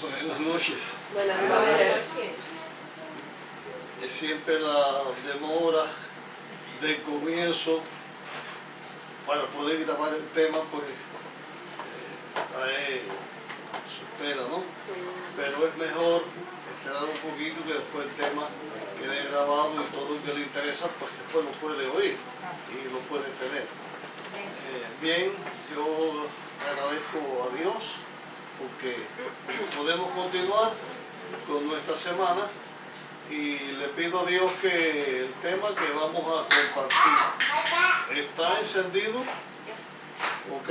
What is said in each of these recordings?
Buenas noches. Buenas noches. Es siempre la demora del comienzo para poder grabar el tema, pues trae su espera, ¿no? Pero es mejor esperar un poquito que después el tema quede grabado y todo el que le interesa, pues después lo puede oír y lo puede tener. Bien, yo agradezco a Dios porque podemos continuar con nuestra semana y le pido a Dios que el tema que vamos a compartir está encendido, ¿ok?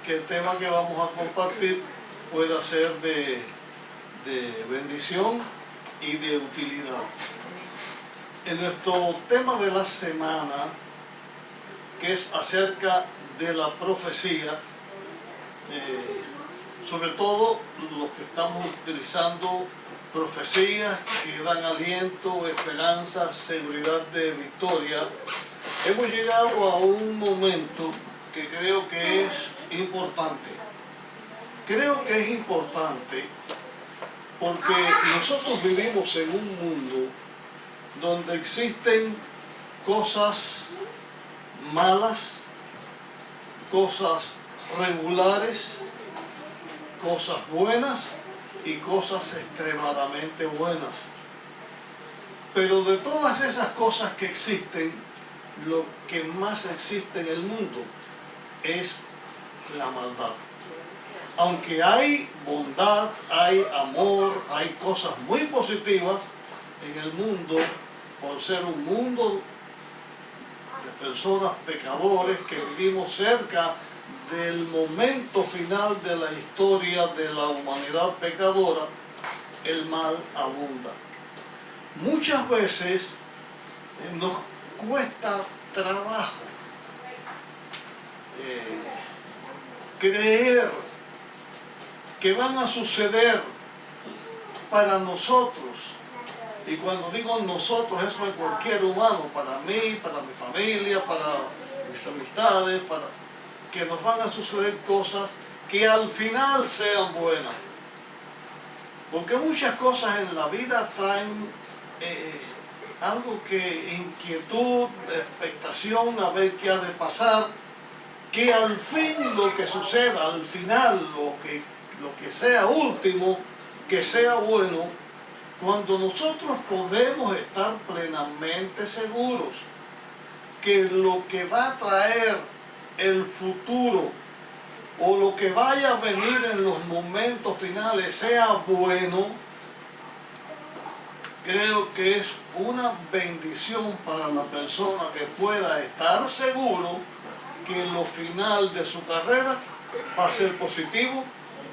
Que el tema que vamos a compartir pueda ser de bendición y de utilidad. En nuestro tema de la semana, que es acerca de la profecía, sobre todo los que estamos utilizando profecías que dan aliento, esperanza, seguridad de victoria, hemos llegado a un momento que creo que es importante. Creo que es importante porque nosotros vivimos en un mundo donde existen cosas malas, cosas regulares, cosas buenas y cosas extremadamente buenas. Pero de todas esas cosas que existen, lo que más existe en el mundo es la maldad. Aunque hay bondad, hay amor, hay cosas muy positivas en el mundo, por ser un mundo de personas pecadores que vivimos cerca del momento final de la historia de la humanidad pecadora, el mal abunda. Muchas veces nos cuesta trabajo creer que van a suceder para nosotros. Y cuando digo nosotros, eso es cualquier humano, para mí, para mi familia, para mis amistades, para que nos van a suceder cosas que al final sean buenas. Porque muchas cosas en la vida traen algo que inquietud, expectación, a ver qué ha de pasar, que al fin lo que suceda, al final, lo que sea último, que sea bueno, cuando nosotros podemos estar plenamente seguros que lo que va a traer el futuro o lo que vaya a venir en los momentos finales sea bueno, creo que es una bendición para la persona que pueda estar seguro que lo final de su carrera va a ser positivo,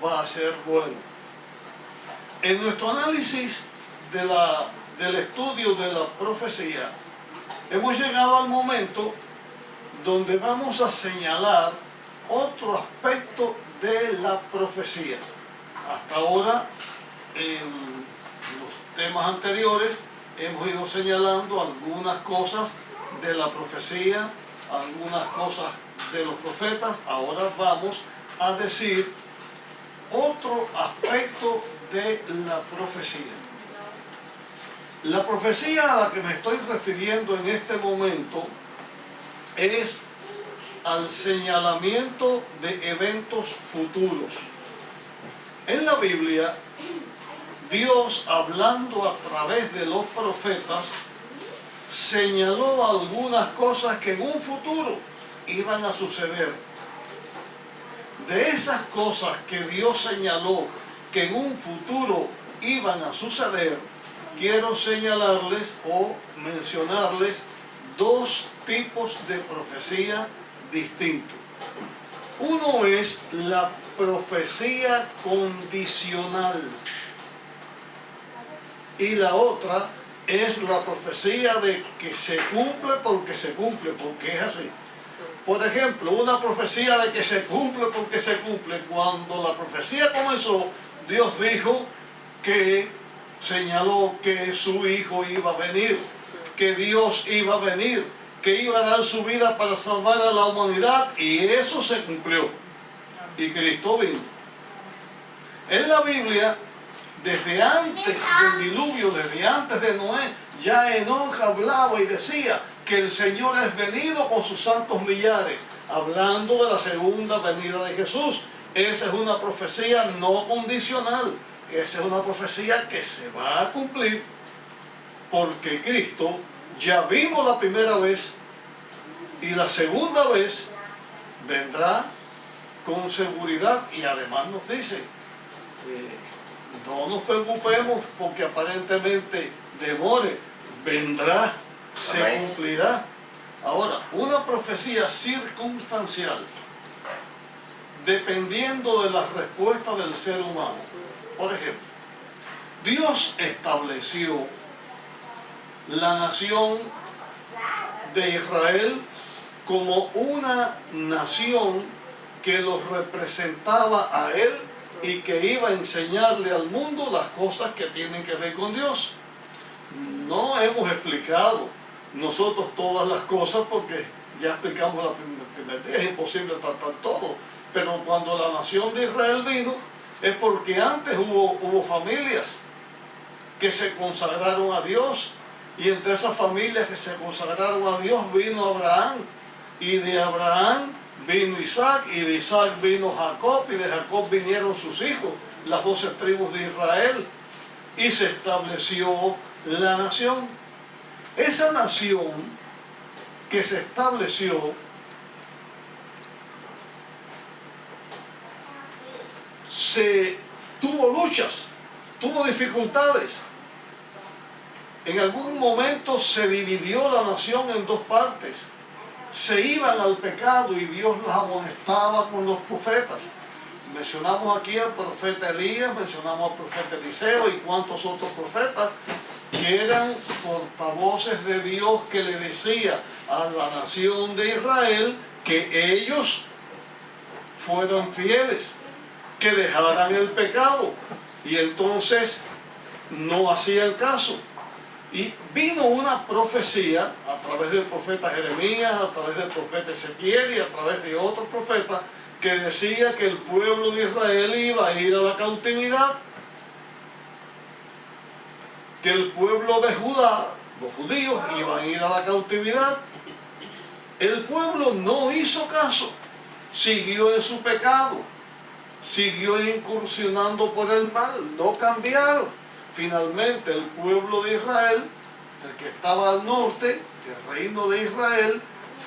va a ser bueno. En nuestro análisis del estudio de la profecía, hemos llegado al momento donde vamos a señalar otro aspecto de la profecía. Hasta ahora, en los temas anteriores, hemos ido señalando algunas cosas de la profecía, algunas cosas de los profetas. Ahora vamos a decir otro aspecto de la profecía. La profecía a la que me estoy refiriendo en este momento es al señalamiento de eventos futuros. En la Biblia, Dios, hablando a través de los profetas, señaló algunas cosas que en un futuro iban a suceder. De esas cosas que Dios señaló que en un futuro iban a suceder, quiero señalarles o mencionarles dos tipos de profecía distintos. Uno es la profecía condicional y la otra es la profecía de que se cumple, porque es así. Por ejemplo, una profecía de que se cumple porque se cumple. Cuando la profecía comenzó, Dios dijo que señaló que su Hijo iba a venir, que Dios iba a venir, que iba a dar su vida para salvar a la humanidad, y eso se cumplió. Y Cristo vino. En la Biblia, desde antes del diluvio, desde antes de Noé, ya Enoc hablaba y decía que el Señor es venido con sus santos millares, hablando de la segunda venida de Jesús. Esa es una profecía no condicional, esa es una profecía que se va a cumplir, porque Cristo ya vino la primera vez y la segunda vez vendrá con seguridad. Y además nos dice, no nos preocupemos porque aparentemente demore, vendrá, se cumplirá. Ahora, una profecía circunstancial, dependiendo de las respuestas del ser humano. Por ejemplo, Dios estableció la nación de Israel como una nación que los representaba a Él y que iba a enseñarle al mundo las cosas que tienen que ver con Dios. No hemos explicado nosotros todas las cosas porque ya explicamos la primer día, es imposible tratar todo. Pero cuando la nación de Israel vino, es porque antes hubo familias que se consagraron a Dios, y entre esas familias que se consagraron a Dios vino Abraham, y de Abraham vino Isaac, y de Isaac vino Jacob, y de Jacob vinieron sus hijos, las 12 tribus de Israel, y se estableció la nación. Esa nación que se estableció tuvo luchas, tuvo dificultades. En algún momento se dividió la nación en dos partes. Se iban al pecado y Dios las amonestaba con los profetas. Mencionamos aquí al profeta Elías, mencionamos al profeta Eliseo y cuantos otros profetas que eran portavoces de Dios, que le decía a la nación de Israel que ellos fueran fieles, que dejaran el pecado, y entonces no hacían caso. Y vino una profecía a través del profeta Jeremías, a través del profeta Ezequiel y a través de otros profetas, que decía que el pueblo de Israel iba a ir a la cautividad, que el pueblo de Judá, los judíos, iban a ir a la cautividad. El pueblo no hizo caso, siguió en su pecado, siguió incursionando por el mal, no cambiaron. Finalmente el pueblo de Israel, el que estaba al norte, el reino de Israel,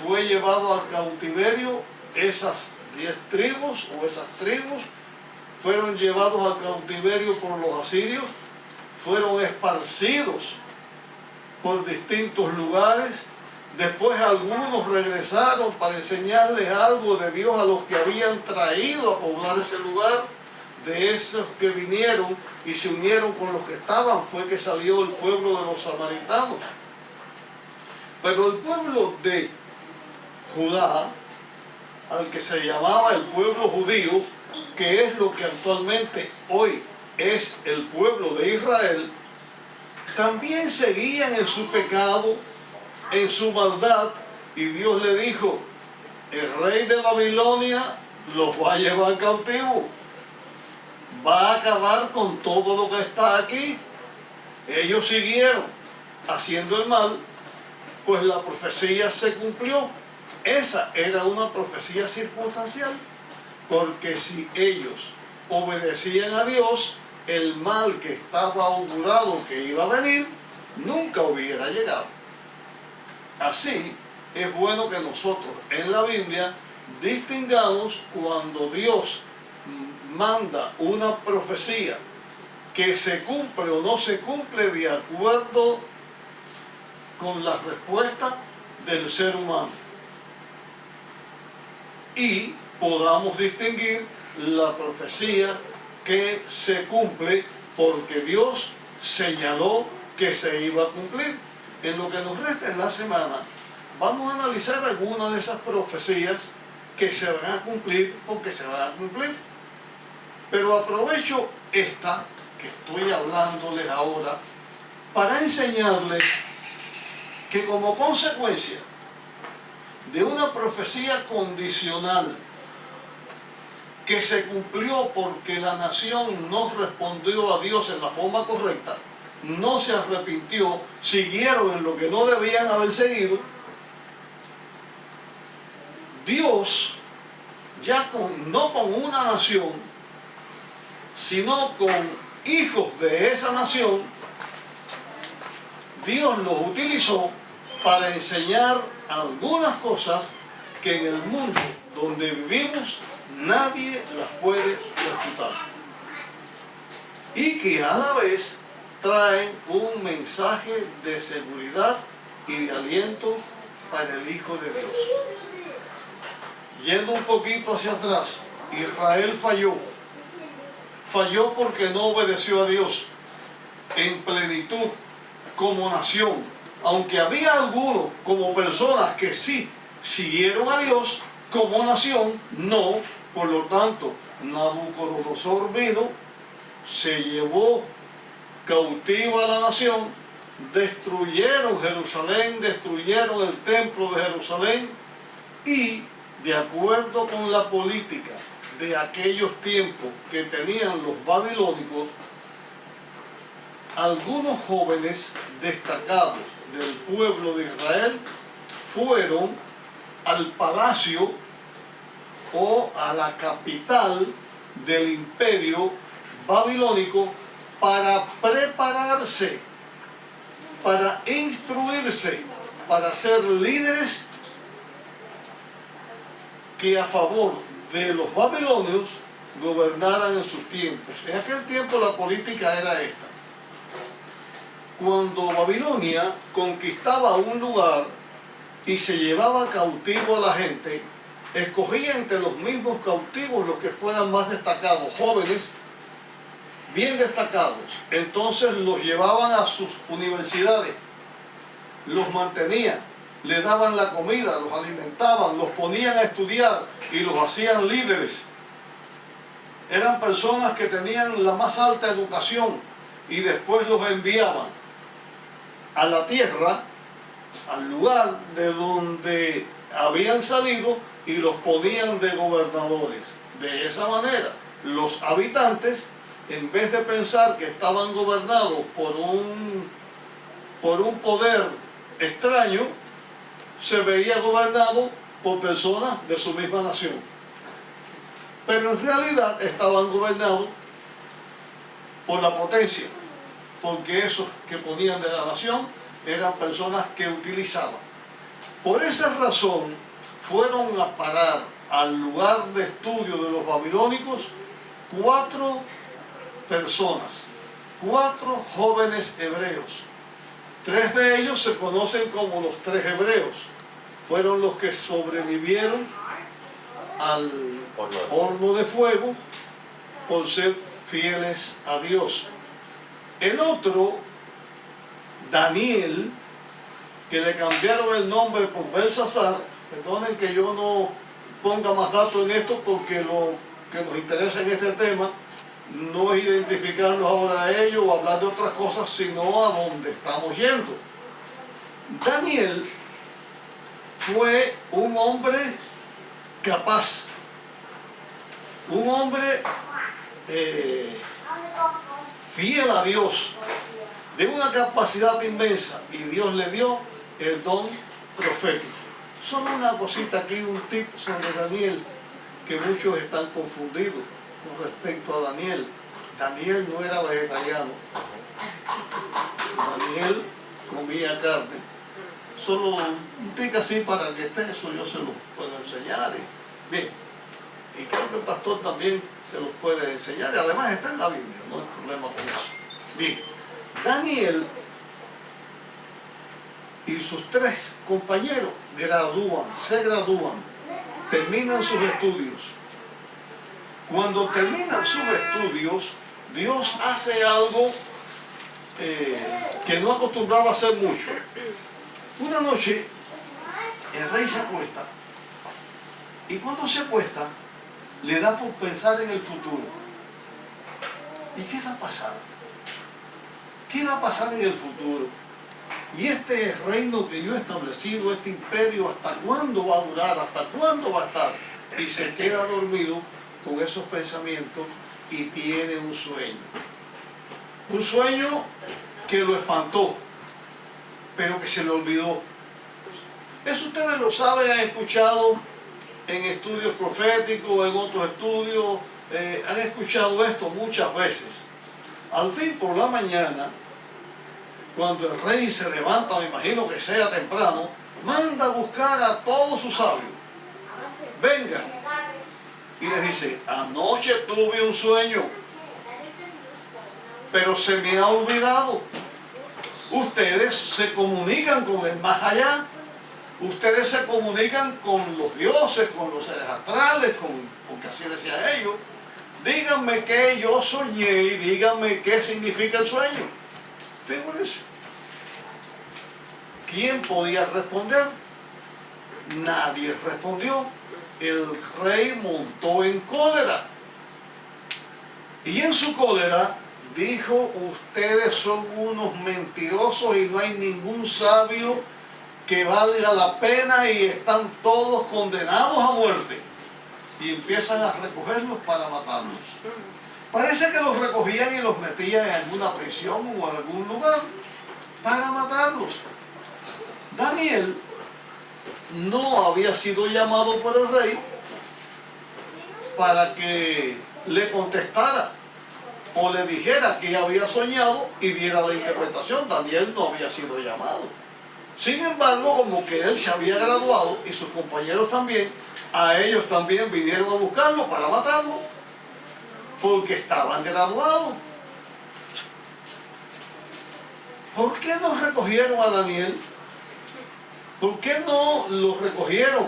fue llevado al cautiverio. Esas 10 tribus o esas tribus fueron llevados al cautiverio por los asirios, fueron esparcidos por distintos lugares. Después algunos regresaron para enseñarles algo de Dios a los que habían traído a poblar ese lugar. De esos que vinieron y se unieron con los que estaban fue que salió el pueblo de los samaritanos. Pero el pueblo de Judá, al que se llamaba el pueblo judío, que es lo que actualmente hoy es el pueblo de Israel, también seguían en su pecado, en su maldad, y Dios le dijo: el rey de Babilonia los va a llevar cautivo, va a acabar con todo lo que está aquí. Ellos siguieron haciendo el mal, pues la profecía se cumplió. Esa era una profecía circunstancial, porque si ellos obedecían a Dios, el mal que estaba augurado que iba a venir nunca hubiera llegado. Así es bueno que nosotros en la Biblia distingamos cuando Dios manda una profecía que se cumple o no se cumple de acuerdo con la respuesta del ser humano, y podamos distinguir la profecía que se cumple porque Dios señaló que se iba a cumplir. En lo que nos resta en la semana vamos a analizar algunas de esas profecías que se van a cumplir porque se van a cumplir. Pero aprovecho esta que estoy hablándoles ahora para enseñarles que como consecuencia de una profecía condicional que se cumplió porque la nación no respondió a Dios en la forma correcta, no se arrepintió, siguieron en lo que no debían haber seguido. Dios, ya no con una nación, sino con hijos de esa nación, Dios los utilizó para enseñar algunas cosas que en el mundo donde vivimos nadie las puede refutar. Y que a la vez traen un mensaje de seguridad y de aliento para el Hijo de Dios. Yendo un poquito hacia atrás, Israel falló. Falló porque no obedeció a Dios en plenitud como nación. Aunque había algunos como personas que sí siguieron a Dios, como nación no. Por lo tanto, Nabucodonosor vino, se llevó cautiva a la nación, destruyeron Jerusalén, destruyeron el templo de Jerusalén y, de acuerdo con la política de aquellos tiempos que tenían los babilónicos, algunos jóvenes destacados del pueblo de Israel fueron al palacio o a la capital del imperio babilónico para prepararse, para instruirse, para ser líderes que a favor de los babilonios gobernaran en sus tiempos. En aquel tiempo la política era esta. Cuando Babilonia conquistaba un lugar y se llevaba cautivo a la gente, escogía entre los mismos cautivos los que fueran más destacados, jóvenes, bien destacados. Entonces los llevaban a sus universidades, los mantenían, les daban la comida, los alimentaban, los ponían a estudiar y los hacían líderes. Eran personas que tenían la más alta educación y después los enviaban a la tierra, al lugar de donde habían salido y los ponían de gobernadores. De esa manera, los habitantes, en vez de pensar que estaban gobernados por un poder extraño, se veía gobernado por personas de su misma nación. Pero en realidad estaban gobernados por la potencia, porque esos que ponían de la nación eran personas que utilizaban. Por esa razón fueron a parar al lugar de estudio de los babilónicos 4 personas, 4 jóvenes hebreos. 3 de ellos se conocen como los 3 hebreos. Fueron los que sobrevivieron al horno de fuego por ser fieles a Dios. El otro, Daniel, que le cambiaron el nombre por Belsasar. Perdonen que yo no ponga más datos en esto porque lo que nos interesa en este tema no es identificarlos ahora a ellos o hablar de otras cosas, sino a dónde estamos yendo. Daniel fue un hombre capaz, un hombre fiel a Dios, de una capacidad inmensa, y Dios le dio el don profético. Solo una cosita aquí, un tip sobre Daniel, que muchos están confundidos con respecto a Daniel. Daniel no era vegetariano. Daniel comía carne. Solo un tic así para el que esté, eso yo se lo puedo enseñar. Bien, y creo que el pastor también se los puede enseñar, y además está en la Biblia, no hay problema con eso. Bien, Daniel y sus 3 compañeros se gradúan, terminan sus estudios. Cuando terminan sus estudios, Dios hace algo que no acostumbraba a hacer mucho. Una noche, el rey se acuesta, y cuando se acuesta, le da por pensar en el futuro. ¿Y qué va a pasar? ¿Qué va a pasar en el futuro? Y este reino que yo he establecido, este imperio, ¿hasta cuándo va a durar? ¿Hasta cuándo va a estar? Y se queda dormido con esos pensamientos y tiene un sueño. Un sueño que lo espantó, pero que se le olvidó. Eso ustedes lo saben, han escuchado en estudios proféticos, en otros estudios, han escuchado esto muchas veces. Al fin, por la mañana, cuando el rey se levanta, me imagino que sea temprano, manda a buscar a todos sus sabios. Vengan. Y les dice, anoche tuve un sueño, pero se me ha olvidado. Ustedes se comunican con el más allá. Ustedes se comunican con los dioses, con los seres astrales, porque así decía ellos. Díganme qué yo soñé y díganme qué significa el sueño. Fíjense. ¿Quién podía responder? Nadie respondió. El rey montó en cólera. Y en su cólera dijo, ustedes son unos mentirosos y no hay ningún sabio que valga la pena y están todos condenados a muerte. Y empiezan a recogerlos para matarlos. Parece que los recogían y los metían en alguna prisión o en algún lugar para matarlos. Daniel no había sido llamado por el rey para que le contestara o le dijera que había soñado y diera la interpretación. Daniel no había sido llamado. Sin embargo, como que él se había graduado y sus compañeros también, a ellos también vinieron a buscarlo para matarlo, porque estaban graduados. ¿Por qué no recogieron a Daniel? ¿Por qué no lo recogieron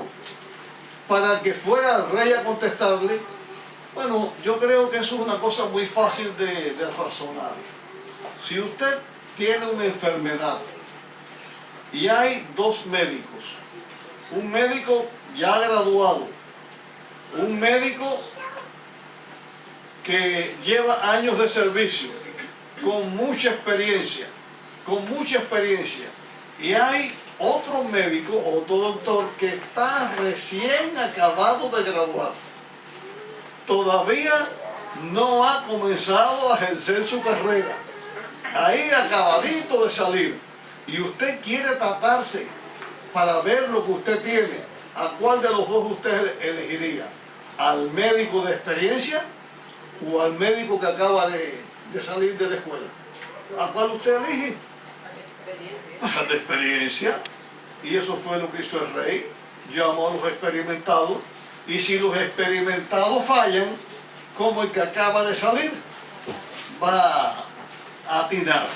para que fuera el rey a contestarle? Bueno, yo creo que eso es una cosa muy fácil de razonar. Si usted tiene una enfermedad y hay dos médicos, un médico ya graduado, un médico que lleva años de servicio, con mucha experiencia, y hay otro médico, otro doctor que está recién acabado de graduar, todavía no ha comenzado a ejercer su carrera, ahí acabadito de salir, y usted quiere tratarse para ver lo que usted tiene, ¿a cuál de los dos usted elegiría? ¿Al médico de experiencia o al médico que acaba de salir de la escuela? ¿A cuál usted elige? Al de experiencia. Y eso fue lo que hizo el rey, llamó a los experimentados, y si los experimentados fallan, como el que acaba de salir, va a atinar.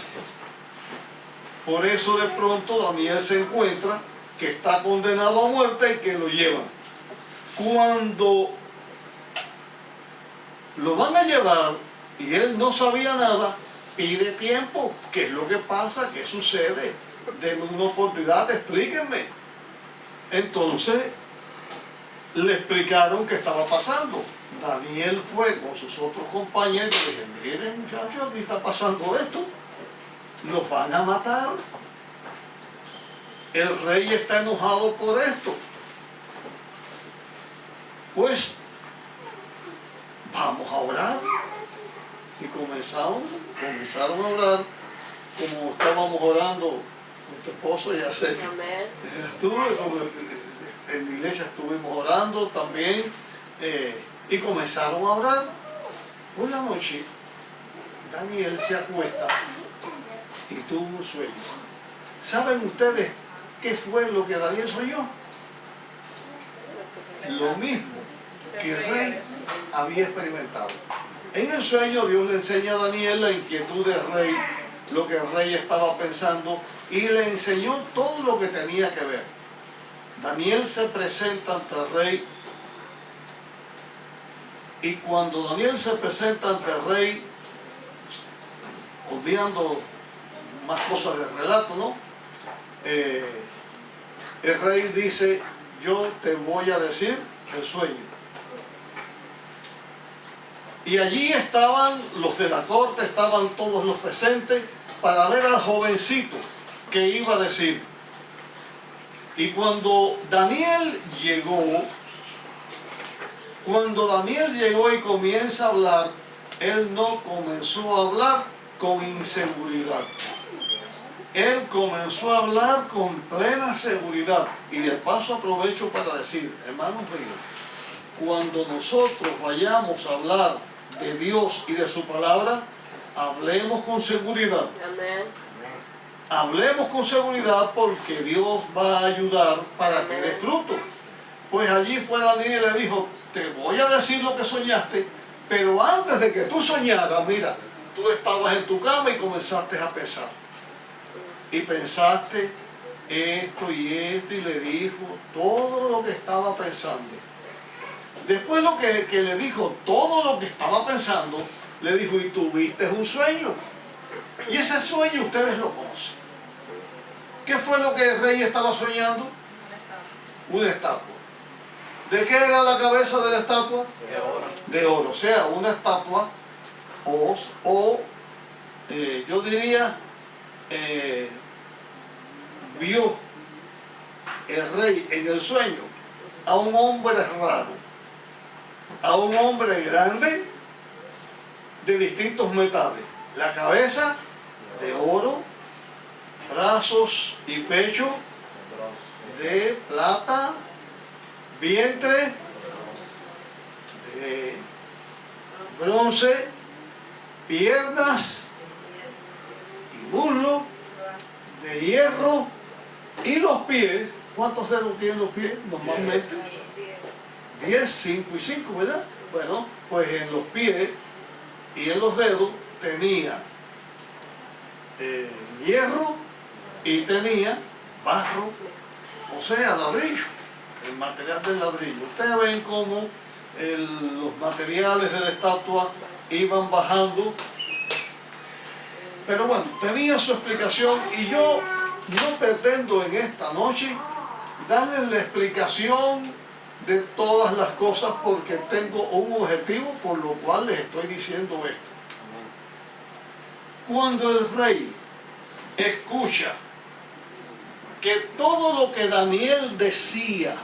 Por eso de pronto Daniel se encuentra que está condenado a muerte y que lo llevan. Cuando lo van a llevar y él no sabía nada, pide tiempo. ¿Qué es lo que pasa? ¿Qué sucede? Denme una oportunidad, explíquenme. Entonces le explicaron qué estaba pasando. Daniel fue con sus otros compañeros y le dijeron, miren muchachos, aquí está pasando esto, nos van a matar, el rey está enojado por esto, pues vamos a orar. Y comenzaron a orar como estábamos orando con tu esposo, ya sé. En la iglesia estuvimos orando también, y comenzaron a orar. Por la noche Daniel se acuesta y tuvo un sueño. ¿Saben ustedes qué fue lo que Daniel soñó? Lo mismo que el rey había experimentado. En el sueño Dios le enseña a Daniel la inquietud del rey, lo que el rey estaba pensando, y le enseñó todo lo que tenía que ver. Daniel se presenta ante el rey, y cuando Daniel se presenta ante el rey, olvidando más cosas del relato, ¿no? El rey dice, yo te voy a decir el sueño. Y allí estaban los de la corte, estaban todos los presentes para ver al jovencito que iba a decir. Y cuando Daniel llegó, Cuando Daniel llegó y comienza a hablar, él no comenzó a hablar con inseguridad. Él comenzó a hablar con plena seguridad. Y de paso aprovecho para decir, hermanos míos, cuando nosotros vayamos a hablar de Dios y de su palabra, hablemos con seguridad. Amén. Hablemos con seguridad porque Dios va a ayudar para que dé fruto. Pues allí fue Daniel y le dijo, te voy a decir lo que soñaste, pero antes de que tú soñaras, mira, tú estabas en tu cama y comenzaste a pensar. Y pensaste esto y le dijo todo lo que estaba pensando. Después lo que le dijo todo lo que estaba pensando, le dijo, y tuviste un sueño. Y ese sueño ustedes lo conocen. ¿Qué fue lo que el rey estaba soñando? Una estatua. ¿De qué era la cabeza de la estatua? De oro. De oro. O sea, una estatua yo diría, vio el rey en el sueño a un hombre raro, a un hombre grande de distintos metales. La cabeza de oro, brazos y pecho de plata, vientre de bronce, piernas y muslo de hierro y los pies. ¿Cuántos dedos tienen los pies normalmente? 10, 5 y 5, ¿verdad? Bueno, pues en los pies y en los dedos tenía hierro y tenía barro, o sea, ladrillo, el material del ladrillo. Ustedes ven cómo los materiales de la estatua iban bajando, pero bueno, tenía su explicación y yo no pretendo en esta noche darles la explicación de todas las cosas porque tengo un objetivo por lo cual les estoy diciendo esto. Cuando el rey escucha que todo lo que Daniel decía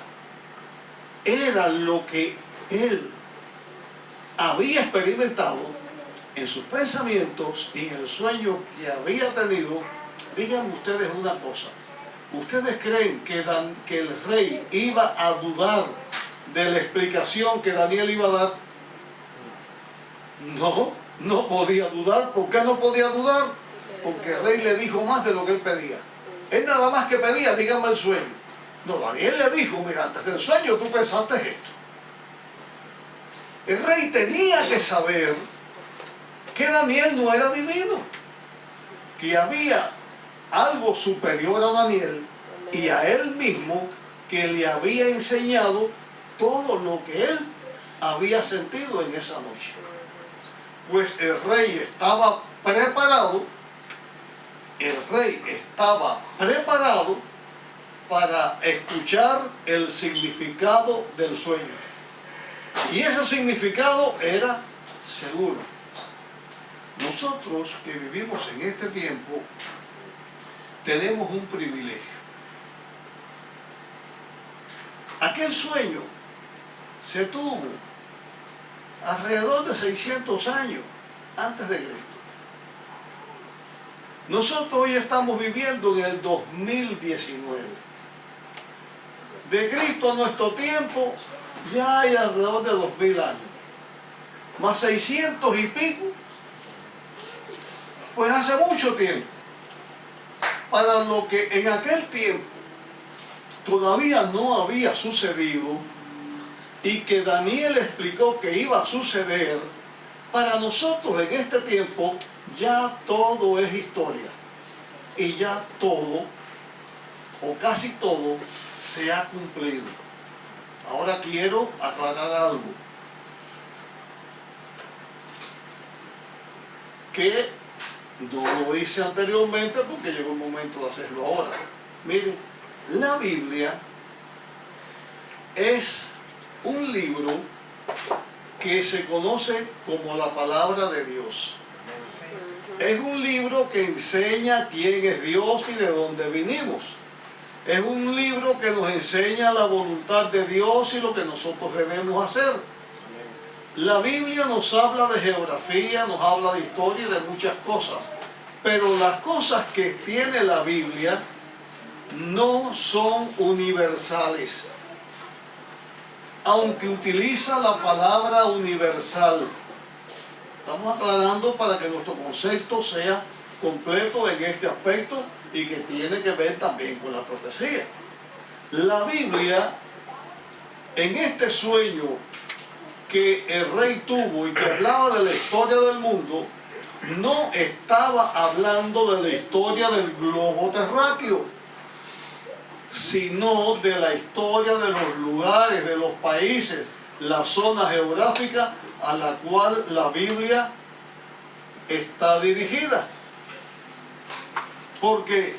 era lo que él había experimentado en sus pensamientos y en el sueño que había tenido, díganme ustedes una cosa. ¿Ustedes creen que el rey iba a dudar de la explicación que Daniel iba a dar? No, no podía dudar. ¿Por qué no podía dudar? Porque el rey le dijo más de lo que él pedía. Él nada más que pedía, dígame el sueño. No, Daniel le dijo, mira, antes del sueño tú pensaste esto. El rey tenía que saber que Daniel no era divino, que había algo superior a Daniel y a él mismo que le había enseñado todo lo que él había sentido en esa noche. Pues el rey estaba preparado, para escuchar el significado del sueño. Y ese significado era seguro. Nosotros que vivimos en este tiempo tenemos un privilegio. Aquel sueño se tuvo alrededor de 600 años antes de Cristo. Nosotros hoy estamos viviendo en el 2019. De Cristo a nuestro tiempo ya hay alrededor de 2000 años. Más 600 y pico, pues hace mucho tiempo. Para lo que en aquel tiempo todavía no había sucedido y que Daniel explicó que iba a suceder, para nosotros en este tiempo ya todo es historia. Y ya todo, o casi todo, se ha cumplido. Ahora quiero aclarar algo. Que no lo hice anteriormente porque llegó el momento de hacerlo ahora. Miren, la Biblia es un libro que se conoce como la palabra de Dios. Es un libro que enseña quién es Dios y de dónde vinimos. Es un libro que nos enseña la voluntad de Dios y lo que nosotros debemos hacer. La Biblia nos habla de geografía, nos habla de historia y de muchas cosas. Pero las cosas que tiene la Biblia no son universales. Aunque utiliza la palabra universal. Estamos aclarando para que nuestro concepto sea completo en este aspecto y que tiene que ver también con la profecía. La Biblia, en este sueño que el rey tuvo y que hablaba de la historia del mundo, no estaba hablando de la historia del globo terráqueo, sino de la historia de los lugares, de los países, la zona geográfica a la cual la Biblia está dirigida. Porque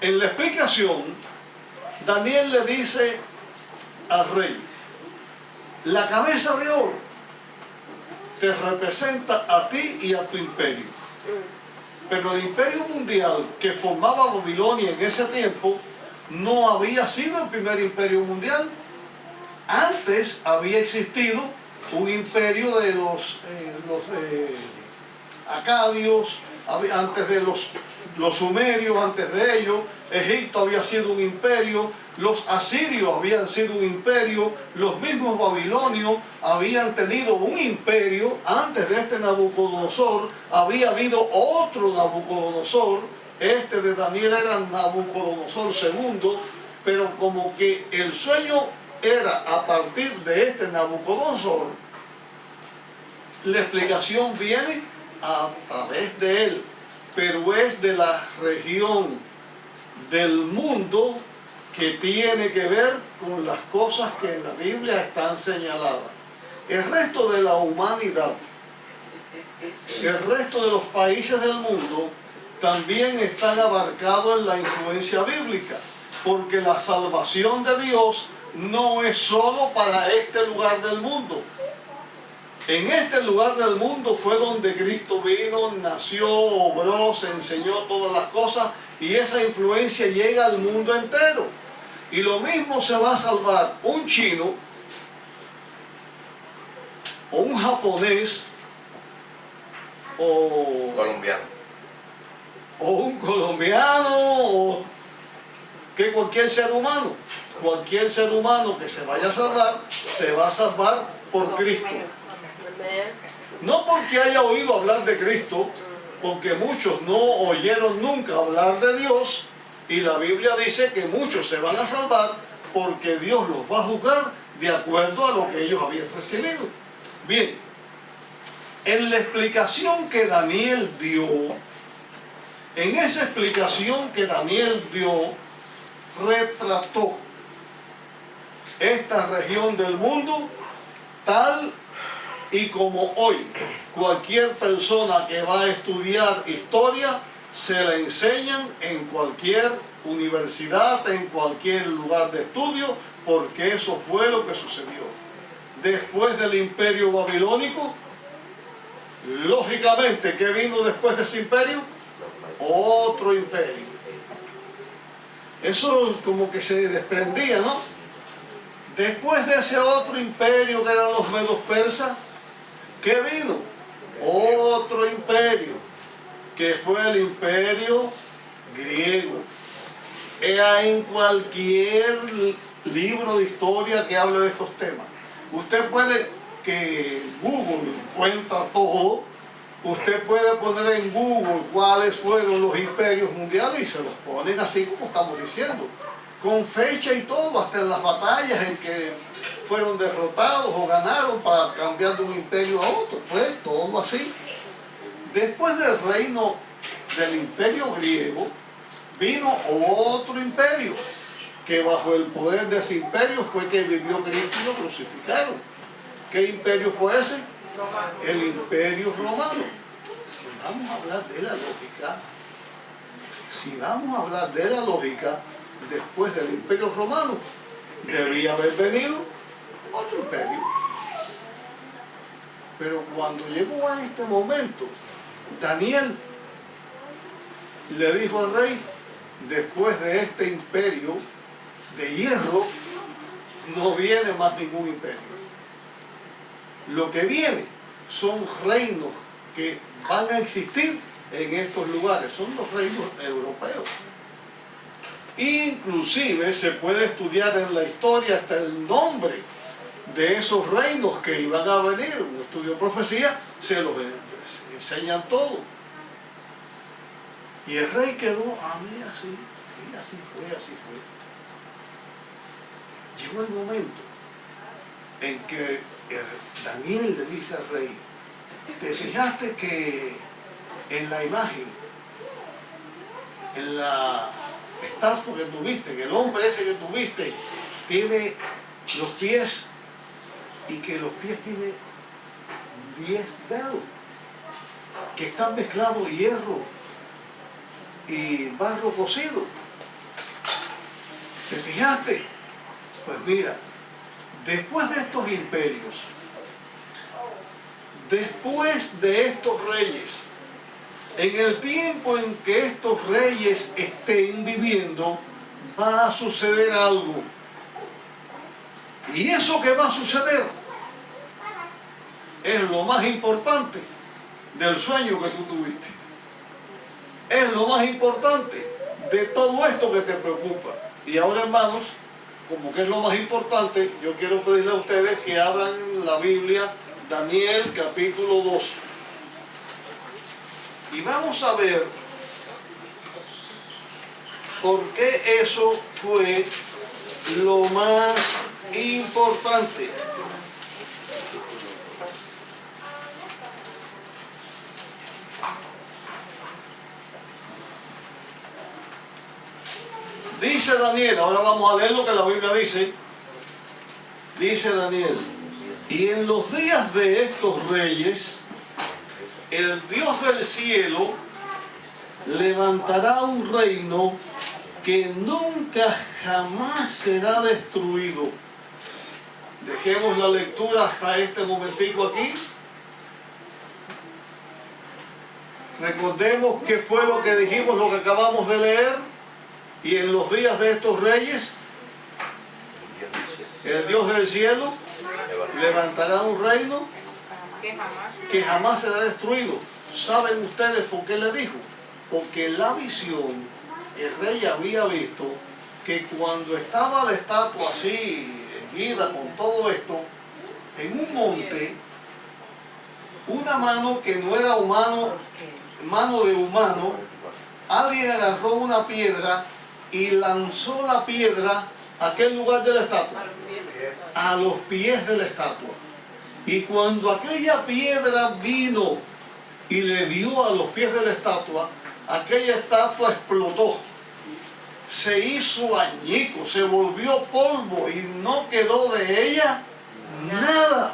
en la explicación, Daniel le dice al rey, la cabeza de oro te representa a ti y a tu imperio. Pero el imperio mundial que formaba Babilonia en ese tiempo no había sido el primer imperio mundial. Antes había existido un imperio de los acadios, antes de los sumerios, antes de ellos, Egipto había sido un imperio, los asirios habían sido un imperio, los mismos babilonios habían tenido un imperio. Antes de este Nabucodonosor había habido otro Nabucodonosor. Este de Daniel era Nabucodonosor II, pero como que el sueño era a partir de este Nabucodonosor, la explicación viene a través de él, pero es de la región del mundo que tiene que ver con las cosas que en la Biblia están señaladas. El resto de la humanidad, el resto de los países del mundo también están abarcados en la influencia bíblica, porque la salvación de Dios no es solo para este lugar del mundo. En este lugar del mundo fue donde Cristo vino, nació, obró, se enseñó todas las cosas, y esa influencia llega al mundo entero. Y lo mismo se va a salvar un chino, o un japonés, o un colombiano, o que cualquier ser humano. Cualquier ser humano que se vaya a salvar, se va a salvar por Cristo. No porque haya oído hablar de Cristo, porque muchos no oyeron nunca hablar de Dios, y la Biblia dice que muchos se van a salvar porque Dios los va a juzgar de acuerdo a lo que ellos habían recibido. Bien, en la explicación que Daniel dio, en esa explicación que Daniel dio, retrató esta región del mundo tal y como hoy cualquier persona que va a estudiar historia se la enseñan en cualquier universidad, en cualquier lugar de estudio, porque eso fue lo que sucedió. Después del imperio babilónico, lógicamente, ¿qué vino después de ese imperio? Otro imperio. Eso como que se desprendía, ¿no? Después de ese otro imperio que eran los medos persas, ¿qué vino? Otro imperio, que fue el imperio griego. En cualquier libro de historia que hable de estos temas, usted puede, que Google encuentra todo, usted puede poner en Google cuáles fueron los imperios mundiales y se los ponen así como estamos diciendo, con fecha y todo, hasta en las batallas en que fueron derrotados o ganaron para cambiar de un imperio a otro. Fue todo así. Después del reino del imperio griego, vino otro imperio, que bajo el poder de ese imperio fue que vivió Cristo y lo crucificaron. ¿Qué imperio fue ese? El imperio romano. Si vamos a hablar de la lógica, después del imperio romano, debía haber venido otro imperio. Pero cuando llegó a este momento, Daniel le dijo al rey, después de este imperio de hierro, no viene más ningún imperio. Lo que viene son reinos que van a existir en estos lugares, son los reinos europeos. Inclusive se puede estudiar en la historia hasta el nombre de esos reinos que iban a venir. Un estudio de profecía se los enseñan todo. Y el rey quedó, mí así, sí, así fue, así fue. Llegó el momento en que Daniel le dice al rey, ¿te fijaste que en la imagen, en la estatua que tuviste, que el hombre ese que tuviste tiene los pies y que los pies tiene 10 dedos, que están mezclados hierro y barro cocido? ¿Te fijaste? Pues mira, después de estos imperios, después de estos reyes, en el tiempo en que estos reyes estén viviendo, va a suceder algo. Y eso que va a suceder es lo más importante del sueño que tú tuviste. Es lo más importante de todo esto que te preocupa. Y ahora, hermanos, como que es lo más importante, yo quiero pedirle a ustedes que abran la Biblia, Daniel capítulo 2. Y vamos a ver por qué eso fue lo más importante. Dice Daniel, ahora vamos a leer lo que la Biblia dice. Dice Daniel, y en los días de estos reyes, el Dios del cielo levantará un reino que nunca jamás será destruido. Dejemos la lectura hasta este momentico aquí. Recordemos qué fue lo que dijimos, lo que acabamos de leer. Y en los días de estos reyes, el Dios del cielo levantará un reino que jamás será destruido. ¿Saben ustedes por qué le dijo? Porque en la visión el rey había visto que cuando estaba la estatua así, erguida con todo esto, en un monte, una mano que no era humano, mano de humano, alguien agarró una piedra y lanzó la piedra a aquel lugar de la estatua, a los pies de la estatua. Y cuando aquella piedra vino y le dio a los pies de la estatua, aquella estatua explotó, se hizo añico, se volvió polvo y no quedó de ella nada.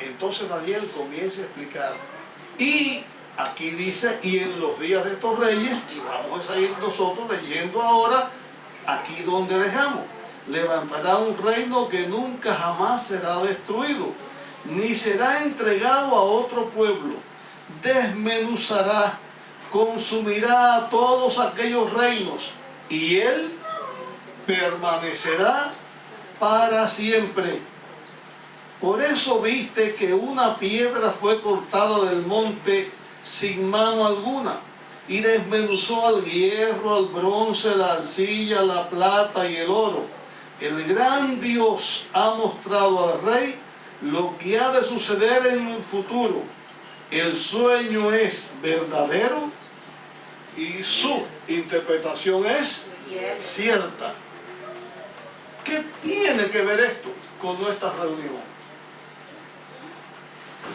Entonces Daniel comienza a explicar, y aquí dice, y en los días de estos reyes, y vamos a seguir nosotros leyendo ahora, aquí donde dejamos, levantará un reino que nunca jamás será destruido, ni será entregado a otro pueblo. Desmenuzará, consumirá a todos aquellos reinos, y él permanecerá para siempre. Por eso viste que una piedra fue cortada del monte sin mano alguna, y desmenuzó al hierro, al bronce, la arcilla, la plata y el oro. El gran Dios ha mostrado al rey lo que ha de suceder en el futuro. El sueño es verdadero y su interpretación es cierta. ¿Qué tiene que ver esto con nuestra reunión?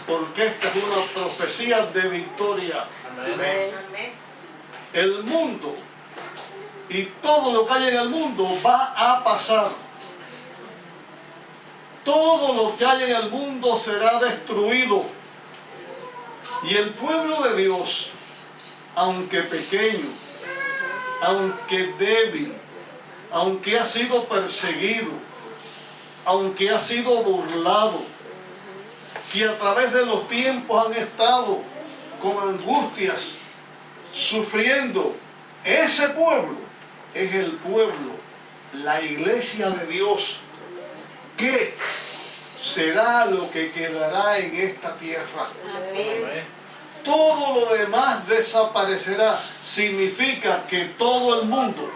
Porque esta es una profecía de victoria. Amén. El mundo y todo lo que hay en el mundo va a pasar. Todo lo que hay en el mundo será destruido. Y el pueblo de Dios, aunque pequeño, aunque débil, aunque ha sido perseguido, aunque ha sido burlado, que a través de los tiempos han estado con angustias, sufriendo, ese pueblo es el pueblo, la iglesia de Dios, ¿qué será lo que quedará en esta tierra? Amén. Todo lo demás desaparecerá. Significa que todo el mundo,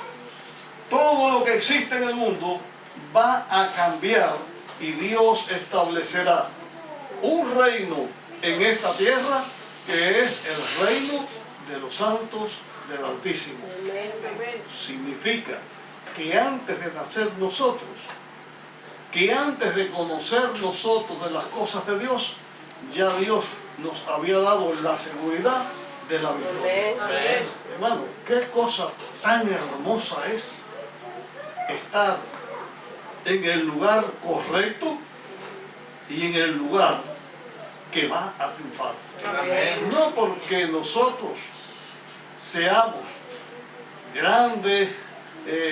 todo lo que existe en el mundo va a cambiar y Dios establecerá un reino en esta tierra que es el reino de los santos del Altísimo. Significa que antes de nacer nosotros, que antes de conocer nosotros de las cosas de Dios, ya Dios nos había dado la seguridad de la victoria. Amén. Hermano, qué cosa tan hermosa es estar en el lugar correcto y en el lugar que va a triunfar. Amén. No porque nosotros seamos grandes,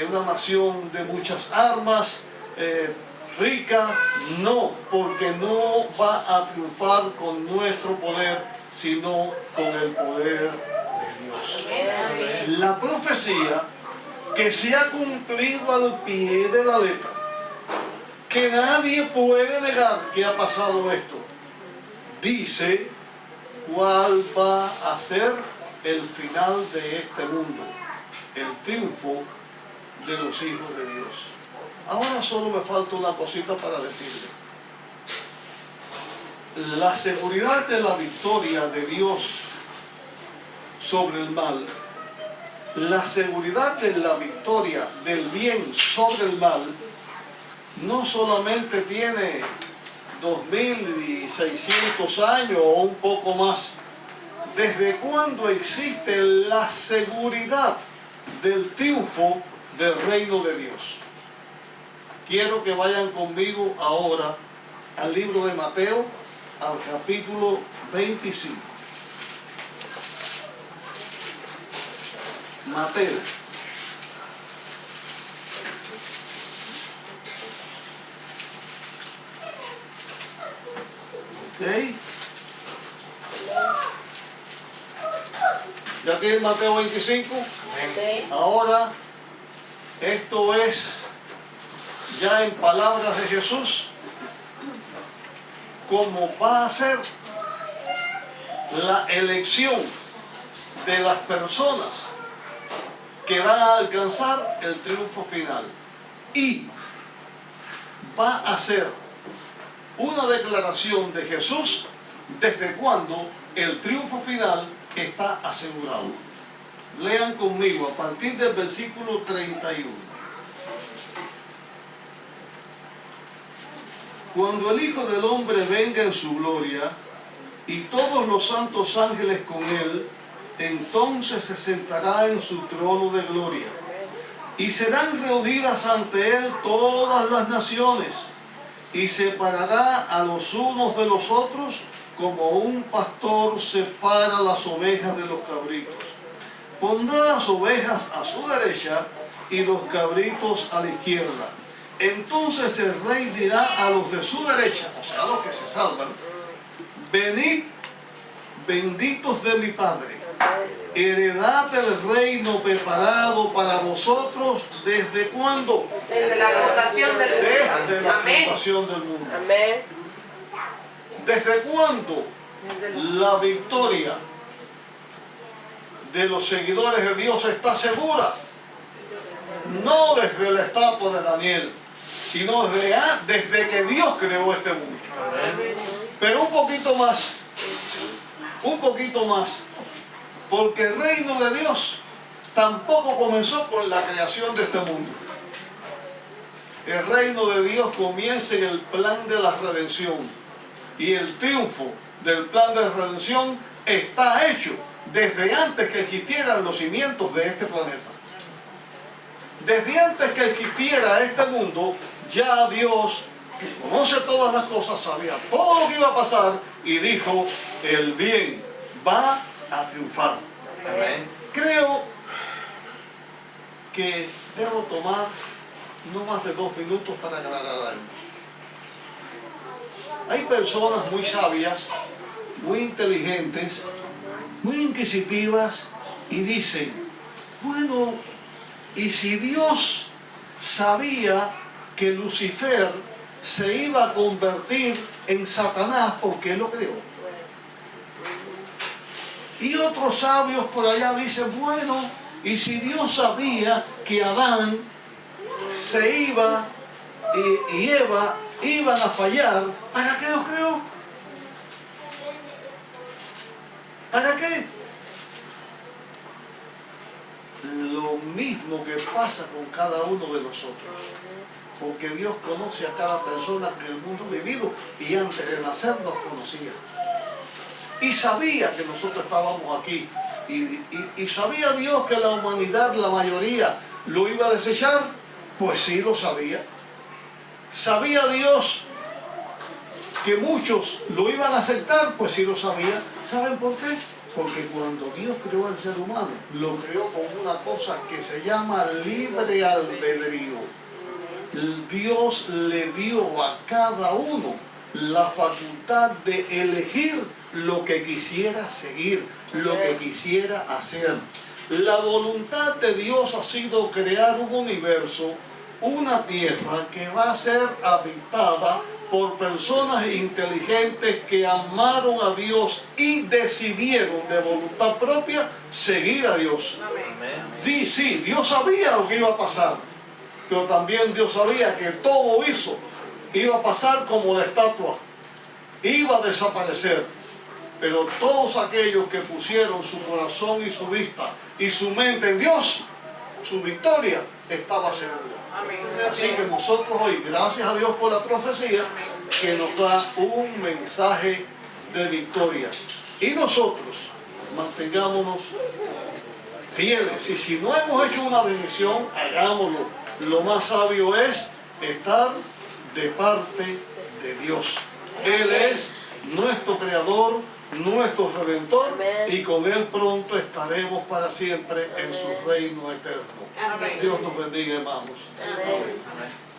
una nación de muchas armas, rica, no, porque no va a triunfar con nuestro poder, sino con el poder de Dios. Amén. La profecía que se ha cumplido al pie de la letra, que nadie puede negar que ha pasado esto, dice cuál va a ser el final de este mundo, el triunfo de los hijos de Dios. Ahora solo me falta una cosita para decirle. La seguridad de la victoria de Dios sobre el mal, la seguridad de la victoria del bien sobre el mal, no solamente tiene 2600 años o un poco más. ¿Desde cuándo existe la seguridad del triunfo del reino de Dios? Quiero que vayan conmigo ahora al libro de Mateo, al capítulo 25. Mateo. ¿Ok? ¿Ya tienen Mateo 25? Amén. Ahora, esto es ya en palabras de Jesús, cómo va a ser la elección de las personas que van a alcanzar el triunfo final. Y va a ser una declaración de Jesús desde cuando el triunfo final está asegurado. Lean conmigo a partir del versículo 31. Cuando el Hijo del Hombre venga en su gloria y todos los santos ángeles con él, entonces se sentará en su trono de gloria y serán reunidas ante él todas las naciones y separará a los unos de los otros como un pastor separa las ovejas de los cabritos. Pondrá las ovejas a su derecha y los cabritos a la izquierda. Entonces el rey dirá a los de su derecha, o sea, a los que se salvan: venid, benditos de mi Padre, heredad del reino preparado para vosotros, ¿desde cuándo? Desde la fundación del mundo. Desde la Amén. fundación del mundo. Amén. ¿Desde cuándo la victoria de los seguidores de Dios está segura? No desde la estatua de Daniel, sino desde que Dios creó este mundo. Pero un poquito más, porque el reino de Dios tampoco comenzó con la creación de este mundo. El reino de Dios comienza en el plan de la redención, y el triunfo del plan de redención está hecho desde antes que existieran los cimientos de este planeta. Desde antes que existiera este mundo, ya Dios, que conoce todas las cosas, sabía todo lo que iba a pasar y dijo: el bien va a triunfar. Amén. Creo que debo tomar no más de 2 minutos para aclarar algo. Hay personas muy sabias, muy inteligentes, muy inquisitivas y dicen: bueno, ¿y si Dios sabía que Lucifer se iba a convertir en Satanás porque él lo creó. Y otros sabios por allá dicen, bueno, y si Dios sabía que Adán se iba y Eva iban a fallar, ¿para qué los creó? ¿Para qué? Lo mismo que pasa con cada uno de nosotros. Porque Dios conoce a cada persona que en el mundo ha vivido y antes de nacer nos conocía. Y sabía que nosotros estábamos aquí. Y sabía Dios que la humanidad, la mayoría, lo iba a desechar. Pues sí lo sabía. ¿Sabía Dios que muchos lo iban a aceptar? Pues sí lo sabía. ¿Saben por qué? Porque cuando Dios creó al ser humano, lo creó con una cosa que se llama libre albedrío. Dios le dio a cada uno la facultad de elegir lo que quisiera seguir, lo que quisiera hacer. La voluntad de Dios ha sido crear un universo, una tierra que va a ser habitada por personas inteligentes que amaron a Dios y decidieron de voluntad propia seguir a Dios. Sí, sí, Dios sabía lo que iba a pasar, pero también Dios sabía que todo eso iba a pasar como la estatua, iba a desaparecer. Pero todos aquellos que pusieron su corazón y su vista y su mente en Dios, su victoria estaba segura. Así que nosotros hoy, gracias a Dios por la profecía, que nos da un mensaje de victoria. Y nosotros mantengámonos fieles. Y si no hemos hecho una decisión, hagámoslo. Lo más sabio es estar de parte de Dios. Él es nuestro creador, nuestro redentor, y con él pronto estaremos para siempre en su reino eterno. Dios nos bendiga, hermanos. Amén.